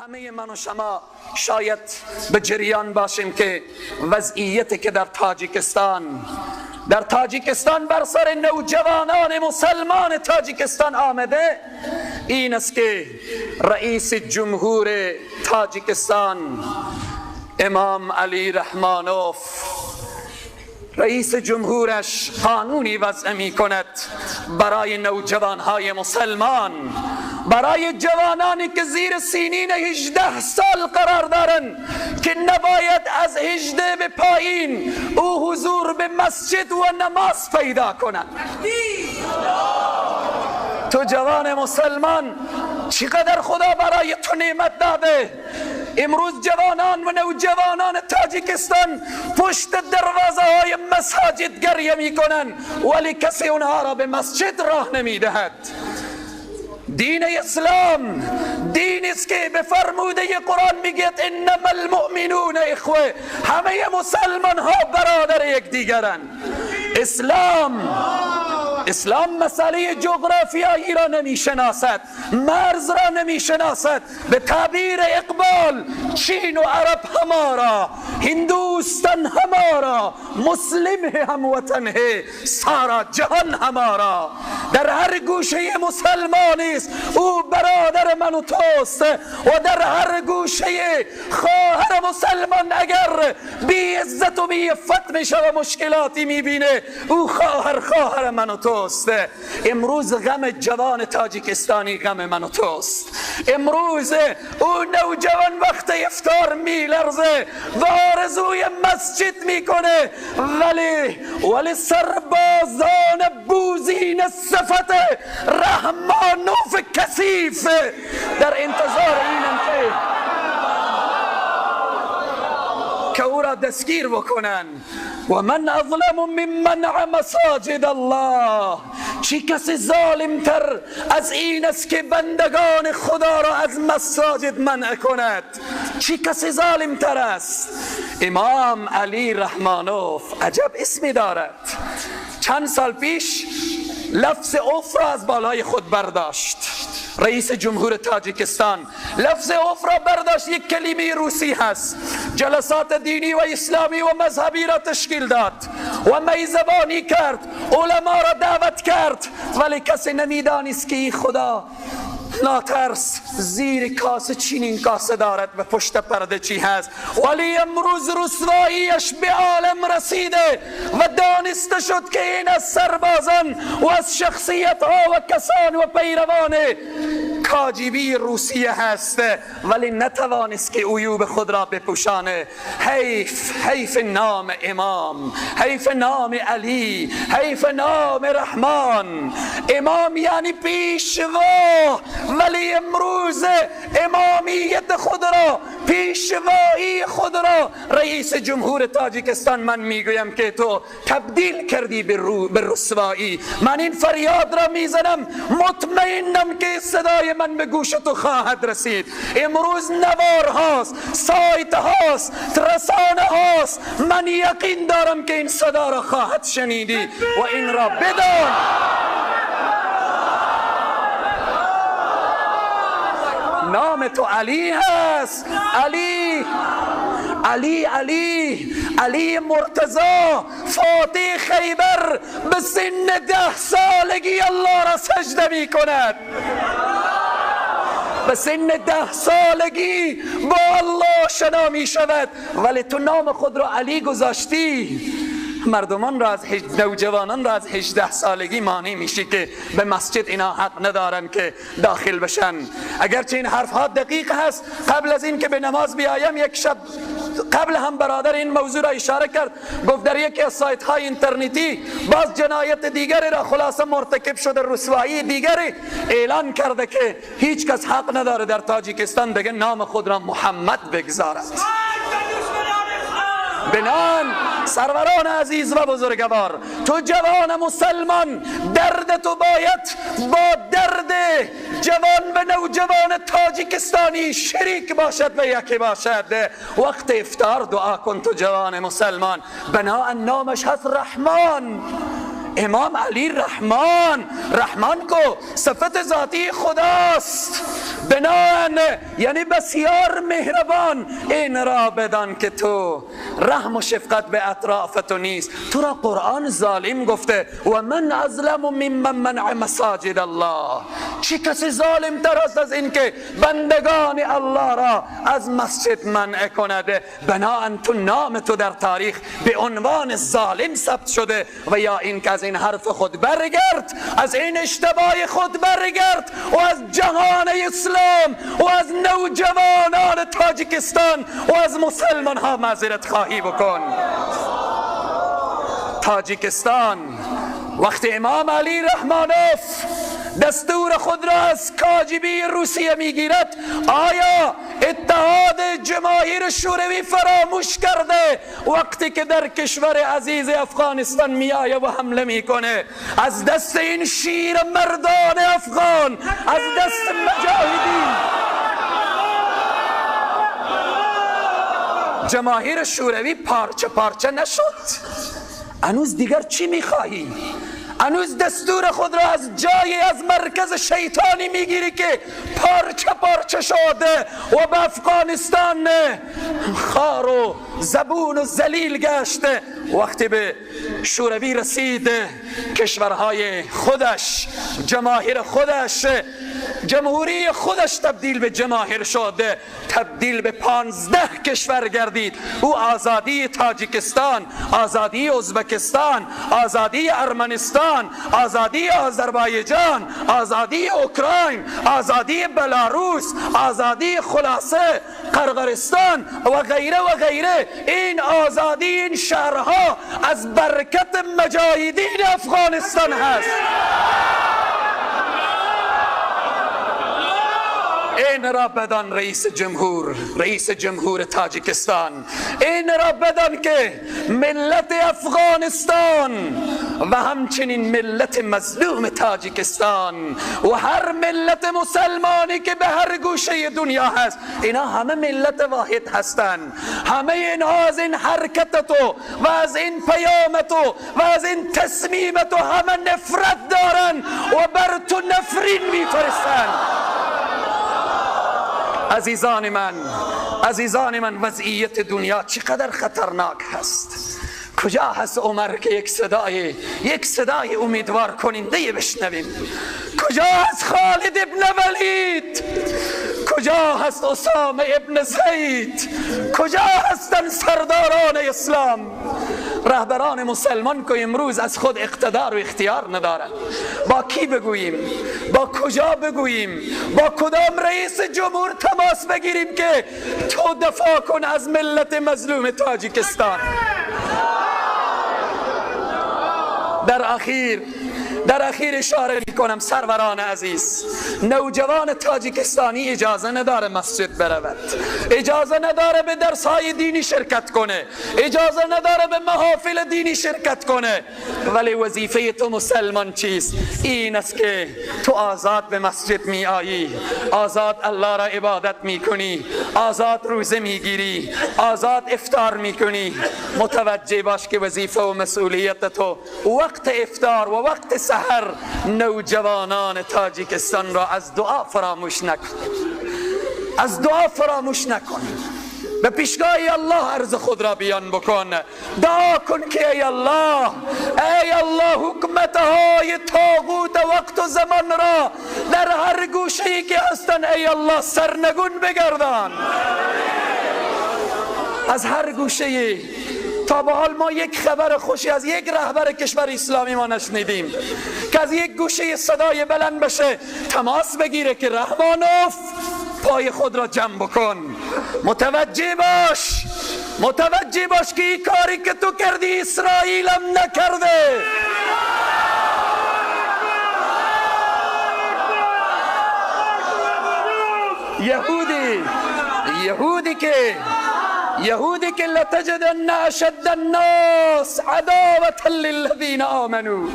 همه من و شما شاید به جریان باشیم که وضعیتی که در تاجیکستان بر سر نوجوانان مسلمان تاجیکستان آمده این است که رئیس جمهور تاجیکستان امام علی رحمانوف رئیس جمهورش قانونی وضع می کند برای نوجوانهای مسلمان، برای جوانانی که زیر سینین 18 سال قرار دارند که نباید از 18 به پایین او حضور به مسجد و نماز پیدا کنند. تو جوان مسلمان چقدر خدا برای تو نعمت داده. امروز جوانان و نوجوانان تاجیکستان پشت دروازه های مساجد گریه می کنند ولی کسی اونها را به مسجد راه نمی دهد. دین اسلام دین است که به فرموده قرآن میگه انما المؤمنون اخوه، همه مسلمان ها برادر یکدیگرند. اسلام مسئله جغرافیایی را نمی شناسد، مرز را نمی شناسد. به تعبیر اقبال چین و عرب همارا، هندوستان همارا، مسلم هموطن ہے، سارا جهان همارا. در هر گوشه مسلمانی است او برادر من و توست و در هر گوشه خواهر مسلمان اگر بی عزت و بی عفت میشه و مشکلاتی میبینه او خواهر من و توست. امروز غم جوان تاجیکستانی غم من و توست. امروز او نوجوان وقت افطار میلرزه و آرزوی مسجد میکنه ولی سربازان بوزین صفت رحمانوف کثیف در انتظار اینم که او را دستگیر بکنن. و من اظلم ممن منع مساجد الله، چی کسی ظالمتر از این است که بندگان خدا را از مساجد منع کند؟ چی کسی ظالمتر است؟ امام علی رحمانوف عجب اسمی دارد. چند سال پیش لفظ اوف را از بالای خود برداشت. رئیس جمهور تاجیکستان لفظ اوف را برداشت، یک کلمه روسی هست. جلسات دینی و اسلامی و مذهبی را تشکیل داد و میزبانی کرد، علما را دعوت کرد ولی کسی نمیدانست که خدا ناترس زیر کاسه چینین کاسه دارد و پشت پرده چی هست. ولی امروز رسواییش به عالم رسیده و دانسته شد که این از سربازان و از شخصیت ها و کسان و پیروان کاجیبی روسیه هست ولی نتوانست که عیوب خود را بپوشانه. حیف نام امام، حیف نام علی، حیف نام رحمان. امام یعنی پیشوا ولی امروز امامیت خود را، پیشوایی خود را رئیس جمهور تاجیکستان من میگویم که تو تبدیل کردی به رسوایی. من این فریاد را میزنم مطمئنم که صدای من به گوش تو خواهد رسید. امروز نوار هاست، سایت هاست، رسانه هاست، من یقین دارم که این صدا را خواهد شنیدی و این را بدان نام تو علی هست. علی مرتضی فاتح خیبر به سن 10 سالگی الله را سجده می کند. به سن 10 سالگی با الله شنا می شود ولی تو نام خود را علی گذاشتی. مردمان را از نوجوانان را از 18 سالگی مانع میشی که به مسجد اینا حق ندارن که داخل بشن. اگرچه این حرف ها دقیق هست، قبل از این که به نماز بیایم یک شب قبل هم برادر این موضوع را اشاره کرد، گفت در یکی از سایت های اینترنتی باز جنایت دیگری را خلاصه مرتکب شده، رسوایی دیگری اعلان کرده که هیچ کس حق نداره در تاجیکستان دیگه نام خود را محمد بگذارد. بنان سروران عزیز و بزرگوار، تو جوان مسلمان درد تو باید با درد جوان و نوجوان تاجیکستانی شریک باشد و یکی باشد. وقت افطار دعا کن تو جوان مسلمان، بناء نامش هست رحمان. امام علی رحمان کو صفت ذاتی خداست، بنان یعنی بسیار مهربان. این را بدان که تو رحم و شفقت به اطراف تو نیست. تو را قرآن ظالم گفته و من ازلم ممن منع مساجد الله. چی کسی ظالم تر است از این که بندگان الله را از مسجد منع کند؟ بناهن تو نام تو در تاریخ به عنوان ظالم ثبت شده. و یا این که از این حرف خود برگرد، از این اشتباه خود برگرد و از جهان اسلام و از نوجوانان تاجیکستان و از مسلمان ها معذرت خواهی بکن. تاجیکستان وقتی امام علی رحمانوف دستور خود را از کاجبی روسیه میگیرد، آیا اتحاد جماهیر شوروی فراموش کرده وقتی که در کشور عزیز افغانستان میآید و حمله میکنه؟ از دست این شیر مردان افغان، از دست مجاهدین جماهیر شوروی پارچه پارچه نشد. هنوز دیگر چی میخواهی؟ هنوز دستور خود را از جای از مرکز شیطانی میگیری که پارچه پارچه شده و به افغانستان خار و زبون و ذلیل گشته. وقتی به شوروی رسید، کشورهای خودش، جماهیر خودش، جمهوری خودش تبدیل به جماهیر شد، تبدیل به 15 کشور گردید. او آزادی تاجیکستان، آزادی ازبکستان، آزادی ارمنستان، آزادی آذربایجان، آزادی اوکراین، آزادی بلاروس، آزادی خلاصه قرقرستان و غیره و غیره. این آزادی این شهرها از برکت مجاهدین افغانستان هست. این را بدان رئیس جمهور تاجیکستان، این را بدان که ملت افغانستان و همچنین ملت مظلوم تاجیکستان و هر ملت مسلمانی که به هر گوشه دنیا هست، اینا همه ملت واحد هستند. همه اینها از این حرکت تو و از این پیام تو و از این تصمیم تو همه نفرت دارن و بر تو نفرین میفرستن. عزیزان من وضعیت دنیا چقدر خطرناک هست. کجا هست عمر که یک صدای امیدوار کننده بشنویم؟ کجا هست خالد ابن ولید؟ کجا هست اسامه ابن زید؟ کجا هستن سرداران اسلام؟ رهبران مسلمان که امروز از خود اقتدار و اختیار ندارند. با کی بگوییم؟ با کجا بگوییم؟ با کدام رئیس جمهور تماس بگیریم که تو دفاع کن از ملت مظلوم تاجیکستان؟ در اخیر اشاره میکنم سروران عزیز، نوجوان تاجیکستانی اجازه نداره مسجد برود، اجازه نداره به درس‌های دینی شرکت کنه، اجازه نداره به محافل دینی شرکت کنه. ولی وظیفه تو مسلمان چیست؟ این است که تو آزاد به مسجد می آیی، آزاد الله را عبادت می کنی، آزاد روزه می گیری، آزاد افطار می کنی. متوجه باش که وظیفه و مسئولیت تو وقت افطار و وقت سحر نوجوانان تاجیکستان را از دعا فراموش نکن، از دعا فراموش نکن. به پیشگاه الله عرض خود را بیان بکن، دعا کن که ای الله حکمتهای طاغوت وقت و زمان را در هر گوشه‌ای که هستن ای الله سرنگون بگردان. از هر گوشه‌ای. تا به حال ما یک خبر خوشی از یک رهبر کشور اسلامی ما نشنیدیم که از یک گوشه صدای بلند بشه، تماس بگیره که رحمانوف پای خود را جمع بکن. متوجه باش که این کاری که تو کردی اسرائیل هم نکرده. یهودی که لتجدن اشد الناس عداوة للذین آمنوا،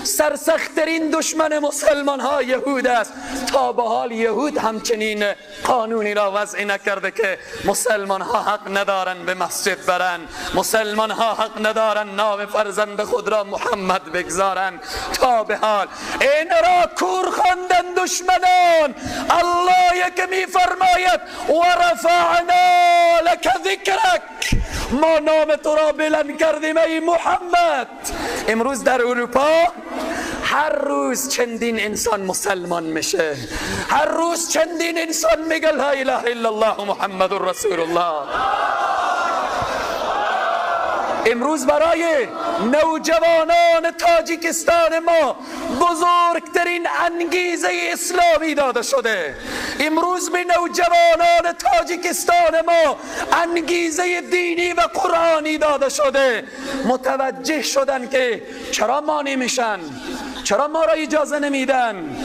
سرسخترین دشمن مسلمان ها یهود است. تا به حال یهود همچنین قانونی را وضع نکرده که مسلمان ها حق ندارن به مسجد برن، مسلمان ها حق ندارن نام فرزند خود را محمد بگذارن. تا به حال این را کور خواندن دشمنان. الله یک می فرماید و رفعنا لک ذکرک، ما نام تو را بلند کردیم ای محمد. امروز در اروپا هر روز چندین انسان مسلمان میشه، هر روز چندین انسان میگه لا اله الا الله محمد رسول الله. امروز برای نوجوانان تاجیکستان ما بزرگترین انگیزه اسلامی داده شده. امروز به نوجوانان تاجیکستان ما انگیزه دینی و قرآنی داده شده. متوجه شدن که چرا ما نمیشن، چرا ما را اجازه نمیدن.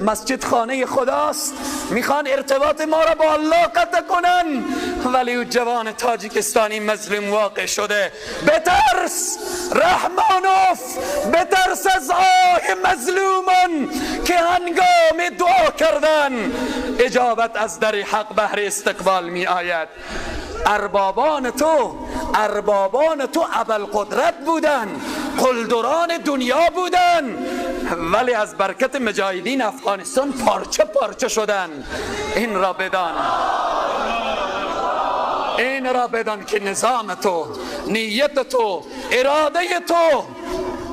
مسجد خانه خداست، میخوان ارتباط ما را با الله قطع کنن، ولی او جوان تاجیکستانی مظلوم واقع شده. بترس رحمانوف، بترس از آه مظلومان که هنگام دعا کردن اجابت از در حق بهر استقبال می آید. اربابان تو ابوالقدرت بودن، قلدران دنیا بودن، ولی از برکت مجاهدین افغانستان پارچه پارچه شدن. این را بدان، این را بدان که نظام تو، نیت تو، اراده تو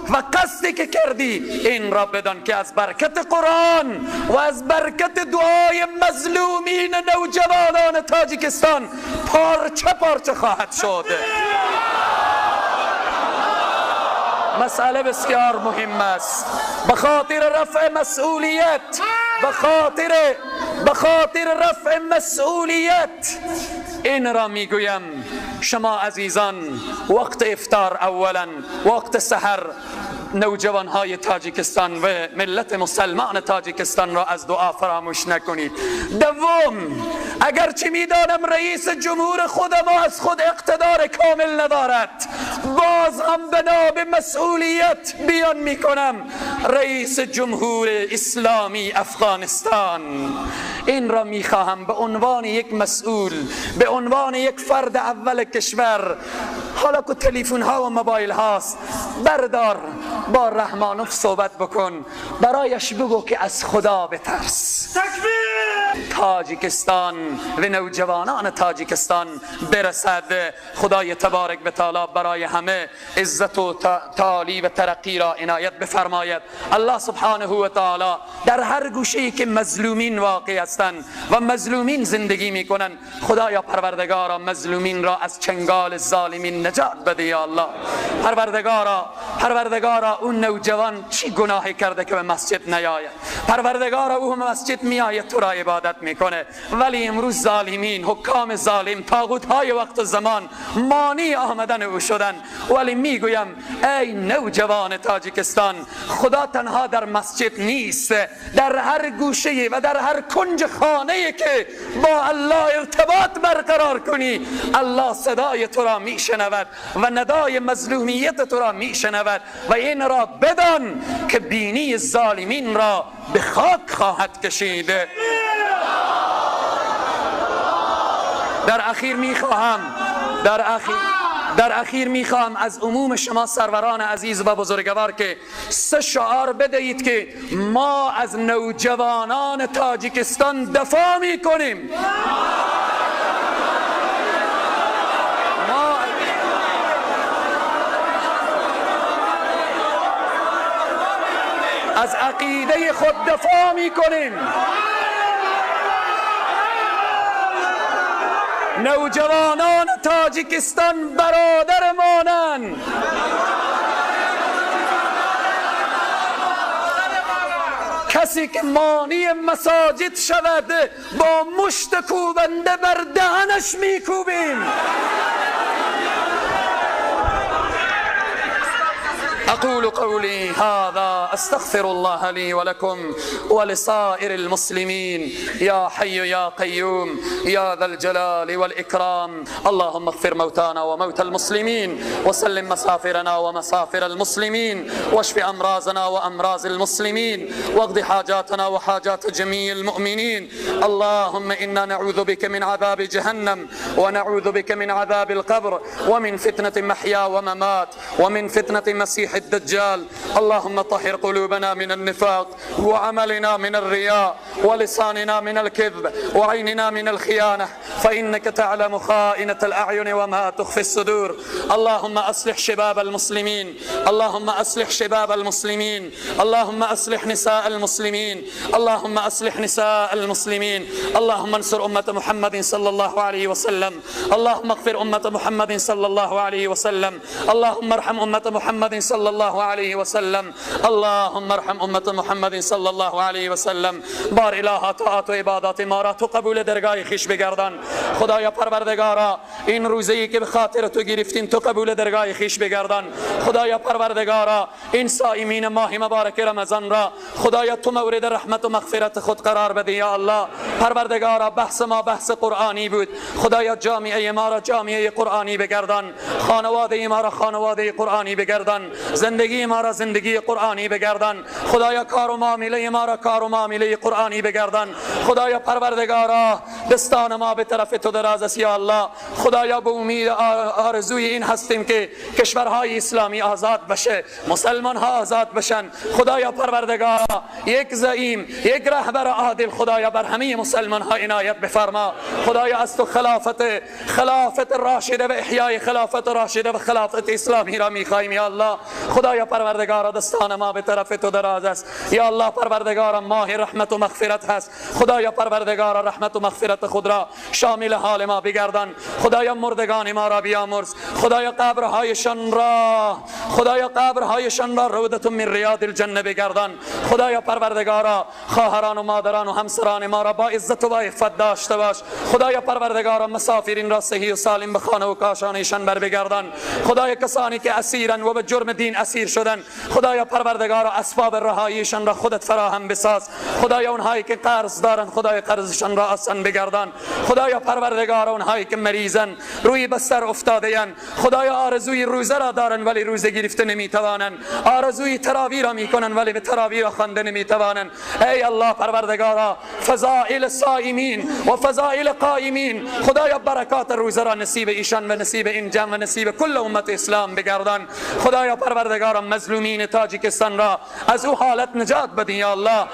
و قصدی که کردی، این را بدان که از برکت قرآن و از برکت دعای مظلومین نوجوانان تاجیکستان پارچه پارچه خواهد شد. مسئله بسیار مهم است. به خاطر رفع مسئولیت، به خاطر رفع مسئولیت این را میگویم، شما عزیزان وقت افطار اولا، وقت سحر نوجوان های تاجیکستان و ملت مسلمان تاجیکستان را از دعا فراموش نکنید. دوم، اگرچه میدانم رئیس جمهور خود ما از خود اقتدار کامل ندارد، باز هم بنا به مسئولیت بیان میکنم، رئیس جمهور اسلامی افغانستان، این را میخواهم به عنوان یک مسئول، به عنوان یک فرد اول کشور، حالا که تلفن ها و موبایل هاست، بردار با رحمانوف صحبت بکن، برایش بگو که از خدا بترس. تاجیکستان و نوجوانان تاجیکستان برسد. خدای تبارک و تعالی برای همه عزت و تعالی و ترقی را عنایت بفرماید. الله سبحانه و تعالی در هر گوشه‌ای که مظلومین واقع هستند و مظلومین زندگی میکنن، خدایا پروردگارا مظلومین را از چنگال ظالمین نجات بده یا الله. پروردگارا اون نوجوان چی گناهی کرده که به مسجد نیاید؟ پروردگارا او مسجد میآید تو را عبادت میکنه، ولی امروز ظالمین، حکام ظالم، طاغوت های وقت و زمان مانع آمدن او شدن. ولی میگویم ای نوجوان تاجیکستان، خدا تنها در مسجد نیست، در هر گوشه و در هر کنج خانه که با الله ارتباط برقرار کنی، الله صدای تو را میشنود و ندای مظلومیت تو را میشنود. و این را بدان که بینی ظالمین را به خاک خواهد کشید. در اخیر میخواهم از عموم شما سروران عزیز و بزرگوار که 3 شعار بدهید که ما از نوجوانان تاجیکستان دفاع میکنیم. از عقیده خود دفاع میکنیم. نوجوانان تاجیکستان برادرمانند. کسی که مانی مساجد شود با مشت کوبنده بر دهنش میکوبیم. أقول قولي هذا أستغفر الله لي ولكم ولسائر المسلمين. يا حي يا قيوم يا ذا الجلال والإكرام. اللهم اغفر موتانا وموتى المسلمين، وسلم مسافرنا ومسافر المسلمين، واشف أمراضنا وأمراض المسلمين، واقض حاجاتنا وحاجات جميع المؤمنين. اللهم إنا نعوذ بك من عذاب جهنم، ونعوذ بك من عذاب القبر، ومن فتنة محيا وممات، ومن فتنة مسيح الدجال. اللهم طهر قلوبنا من النفاق، وعملنا من الرياء، ولساننا من الكذب، وعيننا من الخيانة، فإنك تعلم خائنة الأعين وما تخفي الصدور. اللهم أصلح شباب المسلمين، اللهم أصلح شباب المسلمين، اللهم أصلح نساء المسلمين، اللهم أصلح نساء المسلمين. اللهم انصر أمة محمد صلى الله عليه وسلم. اللهم اغفر أمة محمد صلى الله عليه وسلم. اللهم ارحم أمة محمد صلى الله عليه وسلم. اللهم ارحم أمة محمد صلى الله عليه وسلم. بار الها طاعت و عبادات ما را تو قبول درگاه خویش بگردان. خدایا پروردگارا این روزی که به خاطر تو گرفتیم تو قبول درگاه خویش بگردان. خدایا پروردگارا این صائمین ماه مبارک رمضان را خدایا تو مورد رحمت و مغفرت خود قرار بده یا الله. پروردگارا بحث ما بحث قرآنی بود، خدایا جامعه ما را جامعه قرآنی بگردان، خانواده ما را خانواده قرآنی بگردان، زندگی ما را زندگی قرآنی بگردان. خدایا کار و معامله ما را کار و معامله قرآنی بگردان. خدایا پروردگارا دستان ما به طرف تو دراز است یا الله. خدایا به امید آرزوی این هستیم که کشورهای اسلامی آزاد بشه، مسلمان ها آزاد بشن. خدایا پروردگارا یک زعیم، یک رهبر عادل خدایا بر همه مسلمان ها عنایت بفرما. خدایا از تو خلافت راشده و احیای خلافت راشده و خلافت اسلامی را میخوایم یا الله. خدایا پروردگارا دستان ما به طرف تو دراز است یا الله. پروردگارا ماه رحمت و مغفرت هست. خدایا پروردگارا رحمت و مغفرت خود را شامل حال ما بگردان. خدایا مردگان ما را بیامرز. خدایا قبرهایشان را روضة من ریاض الجنه بگردان. خدایا پروردگارا خواهران و مادران و همسران ما را با عزت و با عفت داشته باش. خدایا پروردگارا مسافرین را صحیح و سالم به خانه و کاشانشان بر بگردان. خدایا کسانی که اسیرن و به جرم دین اسیر شدن خدایا پروردگارا اسباب رهاییشان را خودت فراهم بساز. خدایا اونهایی که قرض دارن خدایا قرضشان را آسان بگردان. خدایا پروردگارا اونهایی که مریضن روی بستر افتاده‌اند خدایا آرزوی روزه را دارن ولی روزه گرفته نمیتوانن، آرزوی تراویح را میکنن ولی به تراویح خوانده نمیتوانن. ای الله پروردگارا فضائل صائمین و فضائل قائمین خدایا برکات روزه را نصیب ایشان و نصیب این جمع و نصیب کل امت اسلام بگردان. خدایا پروردگارا مظلومین تاجیکستان را از او حالت نجات بده یا الله.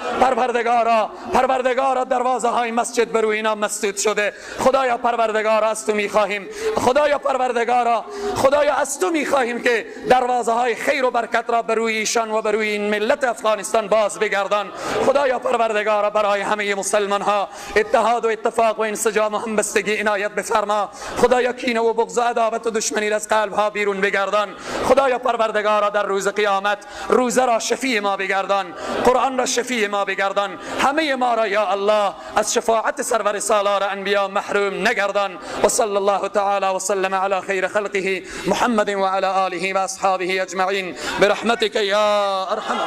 پروردگارا دروازه های مسجد بر اینا مسدود شده. خدایا پروردگارا از تو میخواهیم، خدایا پروردگارا خدایا از تو میخواهیم که دروازه های خیر و برکت را بر روی ایشان و بر روی این ملت افغانستان باز بگردان. خدایا پروردگارا برای همه مسلمان ها اتحاد و اتفاق و انسجام و همبستگی عنایت بفرما. خدایا کینه و بغض و عداوت و دشمنی را از قلب ها بیرون بگردان. خدایا پروردگارا در روز قیامت روزه را شفیع ما بگردان، قرآن را شفیع ما بگردان. همه ما را یا الله از شفاعت سرور سالار انبیا محروم نگردان. و صلی الله تعالی و سلم علی خیر خلقه محمد و علی آله و اصحابه اجمعین برحمتك یا ارحم